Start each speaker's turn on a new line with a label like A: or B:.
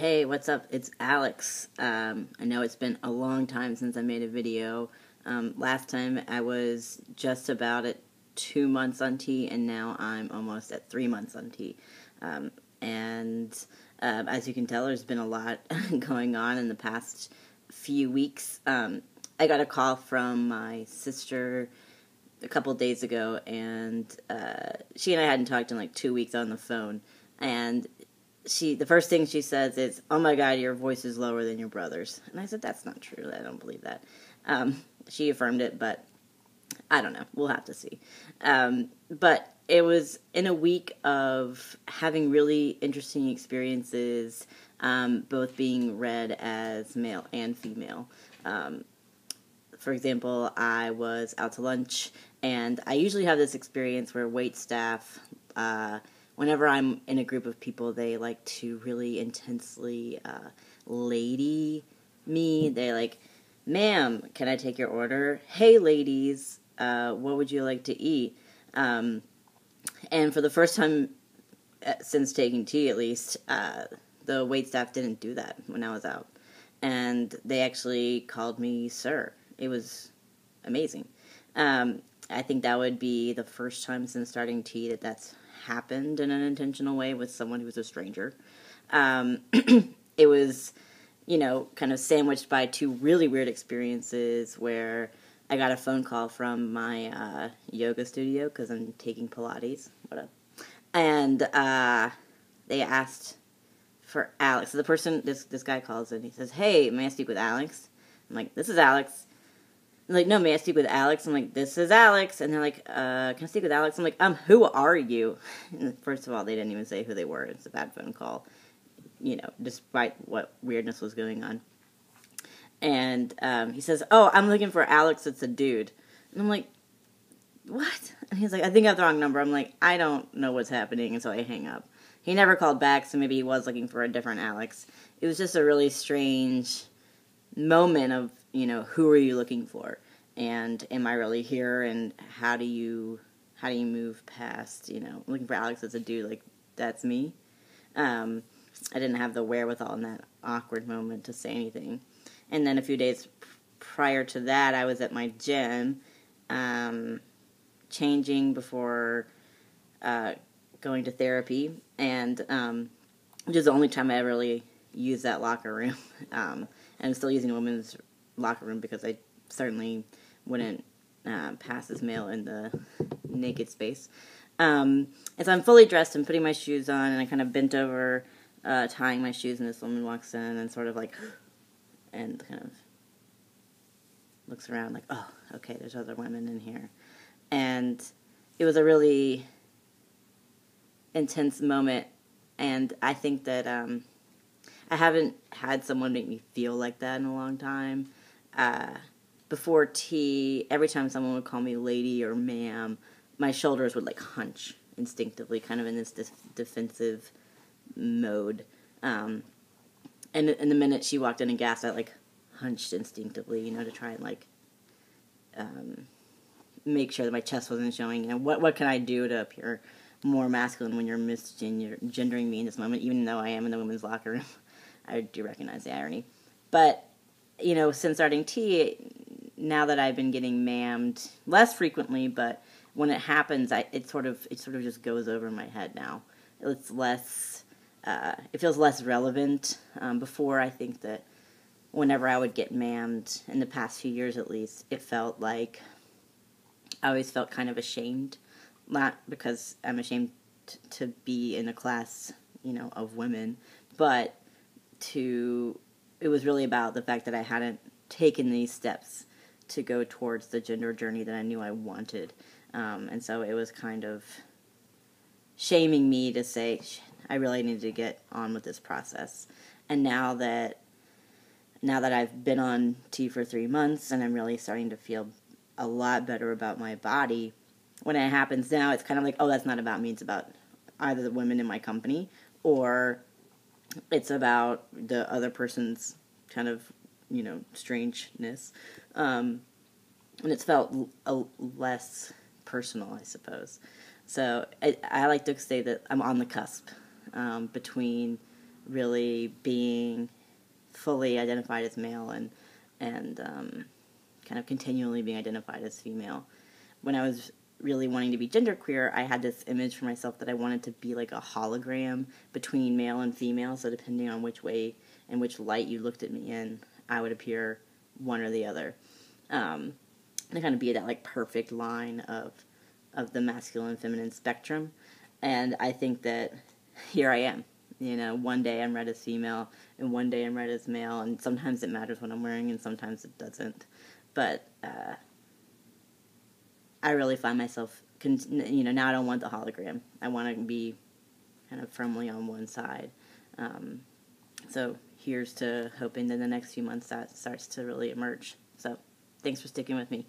A: Hey, what's up? It's Alex. I know it's been a long time since I made a video. Last time I was just about at 2 months on T, and now I'm almost at 3 months on T. As you can tell, there's been a lot going on in the past few weeks. I got a call from my sister a couple days ago, and she and I hadn't talked in like 2 weeks on the phone, and the first thing she says is, "Oh my God, your voice is lower than your brother's." And I said, "That's not true. I don't believe that." She affirmed it, but I don't know. We'll have to see. But it was in a week of having really interesting experiences, both being read as male and female. For example, I was out to lunch, and I usually have this experience where wait staff, whenever I'm in a group of people, they like to really intensely lady me. They're like, "Ma'am, can I take your order? Hey, ladies, what would you like to eat?" And for the first time since taking tea, at least, the wait staff didn't do that when I was out. And they actually called me sir. It was amazing. I think that would be the first time since starting tea that's happened in an intentional way with someone who's a stranger. It was, kind of sandwiched by two really weird experiences where I got a phone call from my yoga studio because I'm taking Pilates. What up? And they asked for Alex. So the person, this guy calls in. He says, "Hey, may I speak with Alex?" I'm like, "This is Alex." I'm like, "No, may I speak with Alex?" I'm like, "This is Alex." And they're like, "Can I speak with Alex?" I'm like, "Who are you?" And first of all, they didn't even say who they were. It's a bad phone call, despite what weirdness was going on. And he says, "Oh, I'm looking for Alex. It's a dude." And I'm like, "What?" And he's like, "I think I have the wrong number." I'm like, "I don't know what's happening." And so I hang up. He never called back, so maybe he was looking for a different Alex. It was just a really strange moment of, who are you looking for? And am I really here? And how do you move past, looking for Alex as a dude, like, that's me? I didn't have the wherewithal in that awkward moment to say anything. And then a few days prior to that, I was at my gym, changing before going to therapy, and which is the only time I ever really used that locker room. And I'm still using a women's locker room because I certainly wouldn't pass as male in the naked space. And so I'm fully dressed and putting my shoes on, and I kind of bent over, tying my shoes, and this woman walks in and sort of like, and kind of looks around like, "Oh, okay, there's other women in here." And it was a really intense moment, and I think that I haven't had someone make me feel like that in a long time. Before tea, every time someone would call me lady or ma'am, my shoulders would like hunch instinctively, kind of in this defensive mode. And the minute she walked in and gasped, I like hunched instinctively, to try and like make sure that my chest wasn't showing. And what can I do to appear more masculine when you're misgendering me in this moment, even though I am in the women's locker room? I do recognize the irony. But, since starting tea, now that I've been getting ma'amed less frequently, but when it happens, it sort of just goes over my head now. It's less, it feels less relevant. Before, I think that whenever I would get ma'amed, in the past few years at least, it felt like I always felt kind of ashamed. Not because I'm ashamed to be in a class, of women, but it was really about the fact that I hadn't taken these steps to go towards the gender journey that I knew I wanted. And so it was kind of shaming me to say, I really need to get on with this process. And now that I've been on T for 3 months and I'm really starting to feel a lot better about my body, when it happens now, it's kind of like, oh, that's not about me. It's about either the women in my company or it's about the other person's kind of, strangeness. And it's felt less personal, I suppose. So I like to say that I'm on the cusp between really being fully identified as male and kind of continually being identified as female. When I was really wanting to be genderqueer, I had this image for myself that I wanted to be like a hologram between male and female, so depending on which way and which light you looked at me in, I would appear one or the other. To kind of be that like perfect line of the masculine and feminine spectrum. And I think that here I am. You know, one day I'm read as female, and one day I'm read as male, and sometimes it matters what I'm wearing, and sometimes it doesn't. But I really find myself, now I don't want the hologram. I want to be kind of firmly on one side. So here's to hoping that in the next few months that starts to really emerge. So thanks for sticking with me.